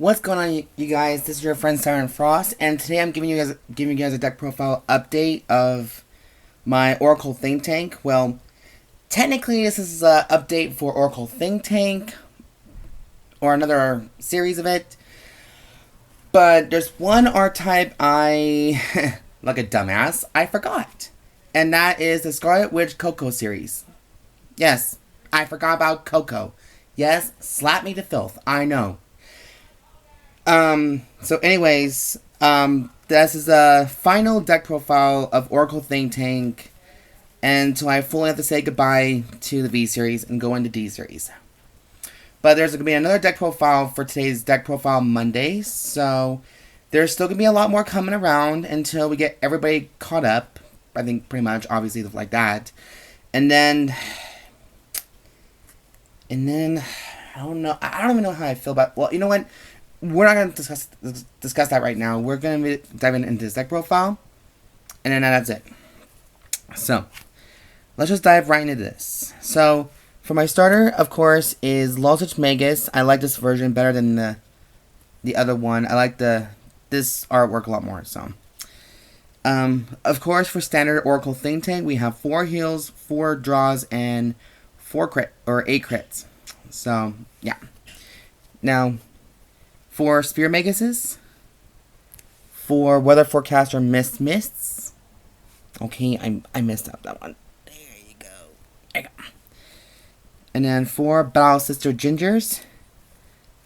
What's going on, you guys? This is your friend Siren Frost, and today I'm giving you guys a deck profile update of my Oracle Think Tank. Well, technically this is an update for Oracle Think Tank, or another series of it. But there's one archetype I, like a dumbass, I forgot. And that is the Scarlet Witch CoCo series. Yes, I forgot about CoCo. Yes, slap me to filth, I know. So anyways, this is a final deck profile of Oracle Think Tank, and so I fully have to say goodbye to the V series and go into D series. But there's going to be another deck profile for today's deck profile Monday, so there's still going to be a lot more coming around until we get everybody caught up. I think pretty much, obviously, like that. And then, I don't know, I don't even know how I feel about, well, you know what? We're not going to discuss that right now. We're going to be diving into this deck profile, and then that's it. So, let's just dive right into this. So, for my starter, of course, is Lozenge Magus. I like this version better than the other one. I like this artwork a lot more. So, of course, for standard Oracle Think Tank, we have 4 heals, 4 draws, and 8 crits. So, yeah. Now, for Spear Maguses, for Weather Forecaster Mists. Okay, I messed up that one. There you go. There you go. And then 4 Battle Sister Gingers,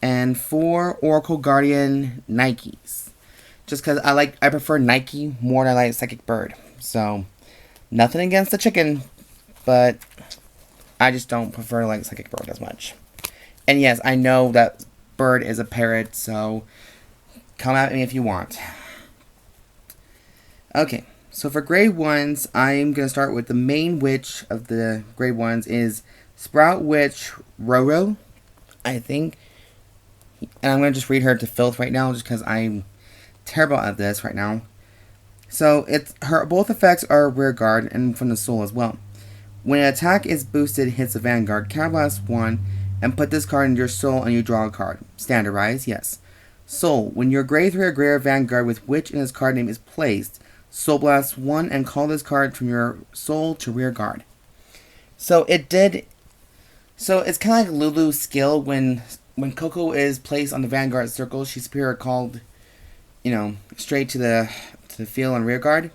and 4 Oracle Guardian Nikes. Just because I prefer Nike more than I like Psychic Bird. So, nothing against the chicken, but I just don't prefer like Psychic Bird as much. And yes, I know that Bird is a parrot, so come at me if you want. Okay, so for grade 1s, I'm going to start with the main witch of the grade 1s is Sprout Witch RoRo, I think. And I'm going to just read her to filth right now, just because I'm terrible at this right now. So, both effects are rear guard and from the soul as well. When an attack is boosted, hits the Vanguard, counterblast 1, and put this card in your soul and you draw a card. Standardized, yes. Soul. When your grade 3 or greater Vanguard with Witch in its card name is placed, Soul Blast 1 and call this card from your soul to rear guard. So it's kind of like Lulu's skill when CoCo is placed on the Vanguard circle, she's superior called, straight to the field and rear guard.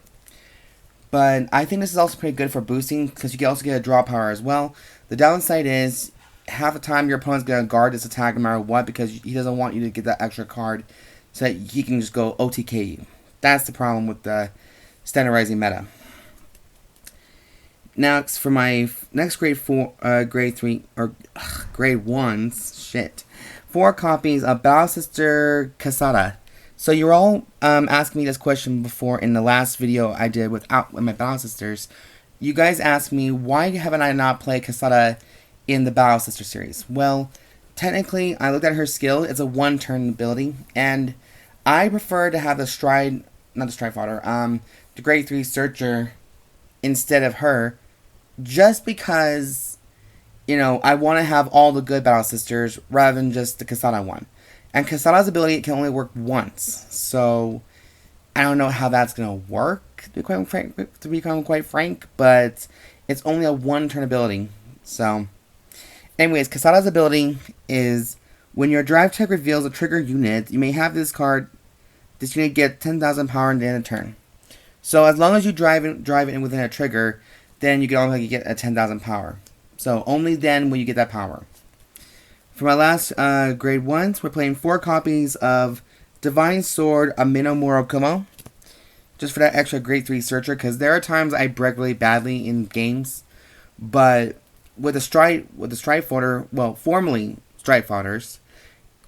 But I think this is also pretty good for boosting because you can also get a draw power as well. The downside is half the time your opponent's going to guard this attack no matter what because he doesn't want you to get that extra card so that he can just go OTK you. That's the problem with the standardizing meta. Now, for my next grade 3, or grade 1s, 4 copies of Battle Sister Cassata. So you're all asking me this question before in the last video I did with my Battle Sisters. You guys asked me, why haven't I not played Cassata in the Battle Sister series? Well, technically, I looked at her skill. It's a 1-turn ability, and I prefer to have the the grade 3 Searcher instead of her, just because, I want to have all the good Battle Sisters rather than just the Cassata one. And Cassata's ability can only work once, so I don't know how that's gonna work, to become quite frank, but it's only a 1-turn ability. So, anyways, Cassata's ability is when your drive check reveals a trigger unit, you may have this unit get 10,000 power in the end of turn. So as long as you drive it in within a trigger, then you can only get a 10,000 power. So only then will you get that power. For my last grade 1s, we're playing 4 copies of Divine Sword Ame-no-Murakumo, just for that extra grade 3 Searcher, because there are times I break really badly in games, but with the Strike Fighter, well, formerly Strike Fighters,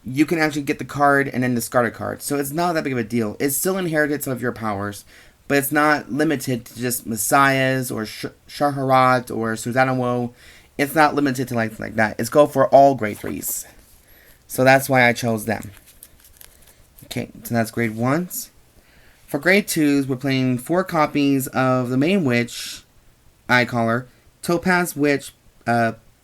you can actually get the card and then discard a card. So it's not that big of a deal. It's still inherited some of your powers, but it's not limited to just Messiahs or Shaharat or Susanoo. It's not limited to like that. It's go for all grade 3s. So that's why I chose them. Okay, so that's grade 1s. For grade 2s, we're playing 4 copies of the main witch, I call her, Topez Witch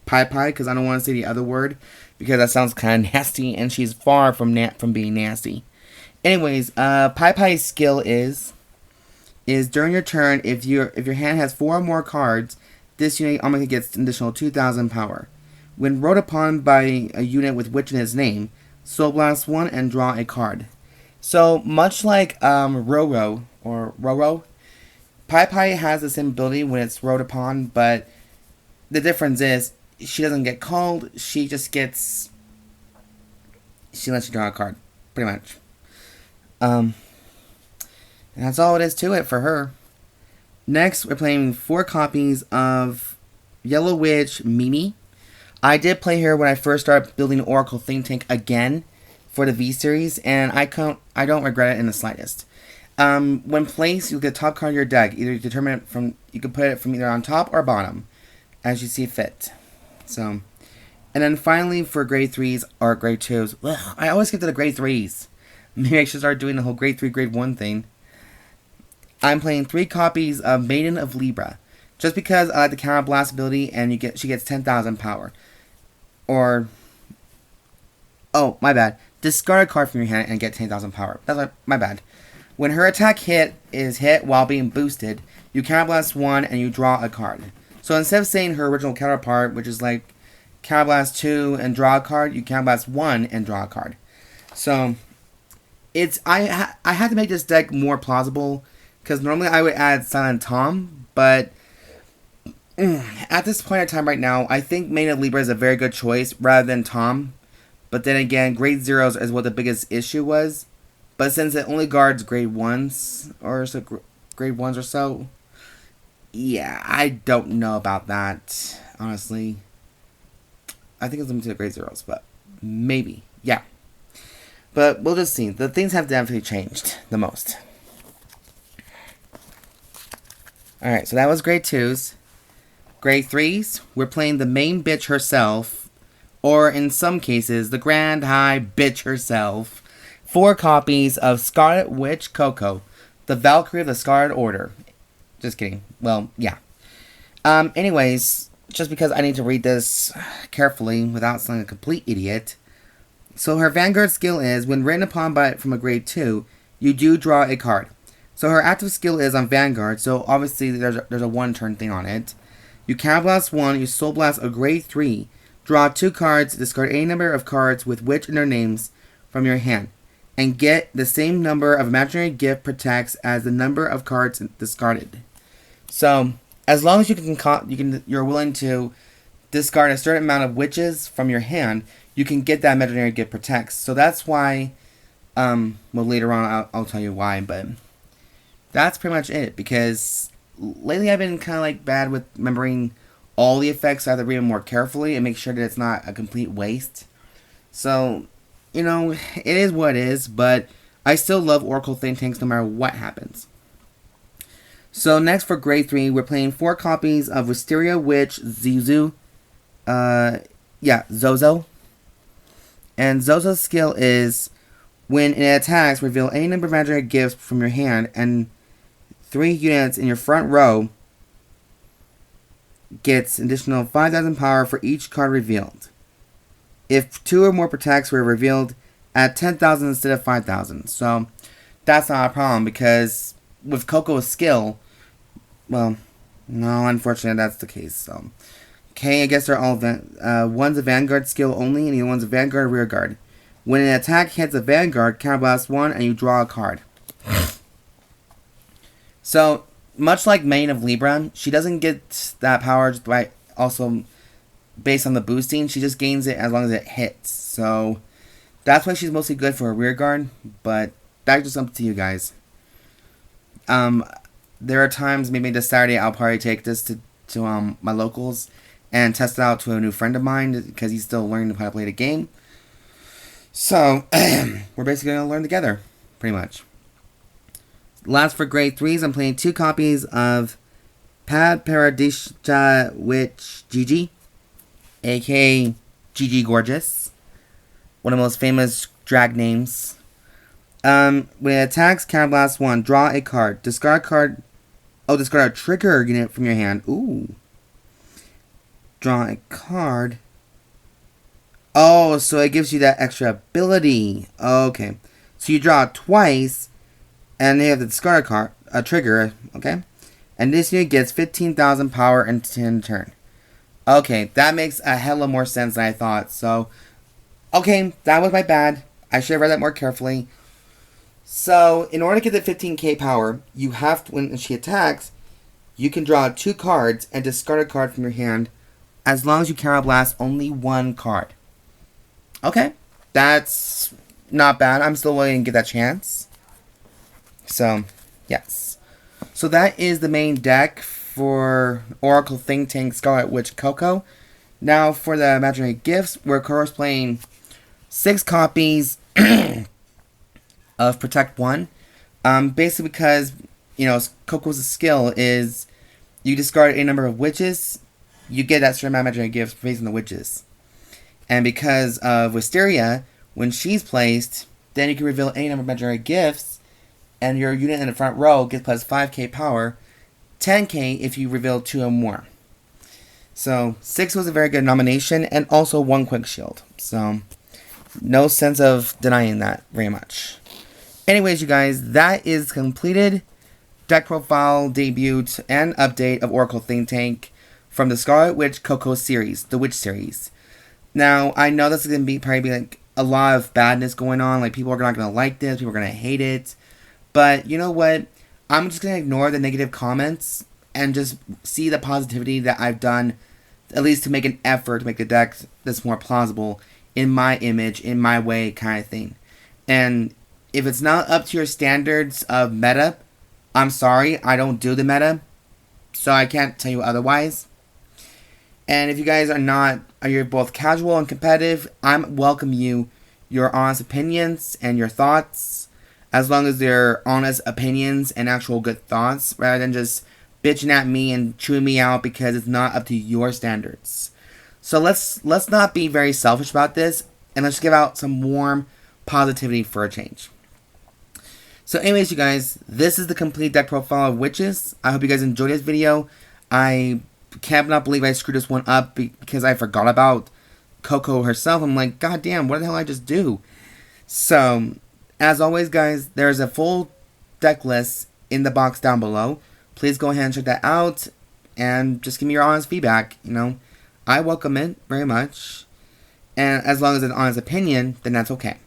PiPi, because I don't want to say the other word, because that sounds kind of nasty, and she's far from being nasty. Anyways, PiPi's skill is during your turn, if your hand has 4 or more cards, this unit automatically gets an additional 2,000 power. When rode upon by a unit with which in its name, Soul Blast 1 and draw a card. So, much like RoRo, PiPi has the same ability when it's rode upon, but the difference is, she doesn't get called, she lets you draw a card, pretty much. And that's all it is to it for her. Next, we're playing 4 copies of Yellow Witch Mimi. I did play her when I first started building Oracle Think Tank again for the V series, and I don't regret it in the slightest. When placed, you'll get top card of your deck. Either you can put it from either on top or bottom, as you see fit. So, and then finally for grade 3s or grade 2s, I always get to the grade 3s. Maybe I should start doing the whole grade 3, grade 1 thing. I'm playing 3 copies of Maiden of Libra, just because I like the counter blast ability, and she gets 10,000 power. Or, oh, my bad. Discard a card from your hand and get 10,000 power. That's my bad. When her attack is hit while being boosted, you counterblast 1 and you draw a card. So instead of saying her original counterpart, which is like counterblast 2 and draw a card, you counterblast 1 and draw a card. So I had to make this deck more plausible, because normally I would add Silent Tom, but at this point in time right now, I think Maiden of Libra is a very good choice rather than Tom. But then again, grade 0s is what the biggest issue was. But since it only guards grade 1s or so, yeah, I don't know about that, honestly. I think it's limited to grade 0s, but maybe, yeah. But we'll just see. The things have definitely changed the most. Alright, so that was grade 2s. Grade 3s, we're playing the main bitch herself, or in some cases, the grand high bitch herself. 4 copies of Scarlet Witch CoCo, the Valkyrie of the Scarlet Order. Just kidding. Well, yeah. Anyways, just because I need to read this carefully without sounding a complete idiot. So her Vanguard skill is, when written upon from a grade 2, you do draw a card. So her active skill is on Vanguard, so obviously there's a 1-turn thing on it. You counterblast 1, you soul blast a grade 3, draw 2 cards, discard any number of cards with which in their names from your hand, and get the same number of imaginary gift protects as the number of cards discarded. So, as long as you're willing to discard a certain amount of witches from your hand, you can get that imaginary gift protects. So that's why, well, later on I'll tell you why, but that's pretty much it, because lately I've been kind of like bad with remembering all the effects. I have to read them more carefully and make sure that it's not a complete waste. So, you know, it is what it is, but I still love Oracle Think Tanks no matter what happens. So next for grade 3, we're playing 4 copies of Wisteria Witch ZoZo. ZoZo. And ZoZo's skill is, when it attacks, reveal any number of imaginary gifts from your hand, and 3 units in your front row gets additional 5,000 power for each card revealed. If 2 or more protects were revealed, at 10,000 instead of 5,000. So that's not a problem, because with CoCo's skill, well, no, unfortunately that's the case. So, okay, I guess they're all one's a Vanguard skill only, and the other one's a Vanguard rear guard. When an attack hits a Vanguard, counterblast 1, and you draw a card. So, much like Maiden of Libra, she doesn't get that power just by also based on the boosting. She just gains it as long as it hits. So, that's why she's mostly good for a rear guard, but that's just up to you guys. There are times, maybe this Saturday, I'll probably take this to my locals and test it out to a new friend of mine, because he's still learning how to play the game. So, we're basically going to learn together, pretty much. Last for grade 3s, I'm playing 2 copies of Padparadscha Witch GiGi, aka GiGi Gorgeous, one of the most famous drag names. When it attacks, counterblast 1, draw a card, discard a card, discard a trigger unit from your hand. Ooh. draw a card. Oh, so it gives you that extra ability. Okay. So you draw it twice, and you have the discard card, a trigger, okay? And this unit gets 15,000 power in 10 turn. Okay, that makes a hella more sense than I thought. So, okay, that was my bad. I should have read that more carefully. So, in order to get the 15k power, you have to, when she attacks, you can draw 2 cards and discard a card from your hand as long as you counterblast only 1 card. Okay, that's not bad. I'm still willing to get that chance. So, yes. So that is the main deck for Oracle Think Tank Scarlet Witch CoCo. Now for the Imaginary Gifts, we're cosplaying 6 copies of Protect 1. Basically because, you know, CoCo's skill is you discard a number of witches, you get that certain imaginary gifts based on the witches. And because of Wisteria, when she's placed, then you can reveal any number of imaginary gifts, and your unit in the front row gets plus 5k power, 10k if you reveal 2 or more. So 6 was a very good nomination, and also 1 quick shield. So no sense of denying that very much. Anyways, you guys, that is completed. Deck profile, debut, and update of Oracle Think Tank from the Scarlet Witch CoCo series, the Witch series. Now, I know this is going to probably be like a lot of badness going on. Like, people are not going to like this. People are going to hate it. But, you know what? I'm just going to ignore the negative comments and just see the positivity that I've done, at least to make an effort to make the deck that's more plausible in my image, in my way kind of thing. And if it's not up to your standards of meta, I'm sorry. I don't do the meta, so I can't tell you otherwise. And if you guys you're both casual and competitive, I'm welcome your honest opinions and your thoughts, as long as they're honest opinions and actual good thoughts, rather than just bitching at me and chewing me out because it's not up to your standards. So let's not be very selfish about this, and let's give out some warm positivity for a change. So anyways, you guys, this is the complete deck profile of Witches. I hope you guys enjoyed this video. I cannot believe I screwed this one up because I forgot about CoCo herself. I'm like, god damn, what the hell did I just do? So, as always, guys, there's a full deck list in the box down below. Please go ahead and check that out and just give me your honest feedback. You know, I welcome it very much. And as long as it's an honest opinion, then that's okay.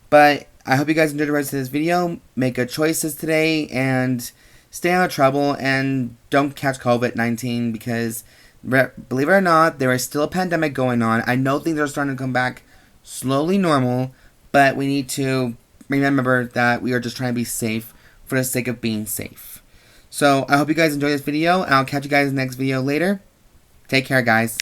But I hope you guys enjoyed the rest of this video. Make good choices today and stay out of trouble and don't catch COVID-19 because, believe it or not, there is still a pandemic going on. I know things are starting to come back slowly normal, but we need to remember that we are just trying to be safe for the sake of being safe. So I hope you guys enjoyed this video, and I'll catch you guys in the next video later. Take care, guys.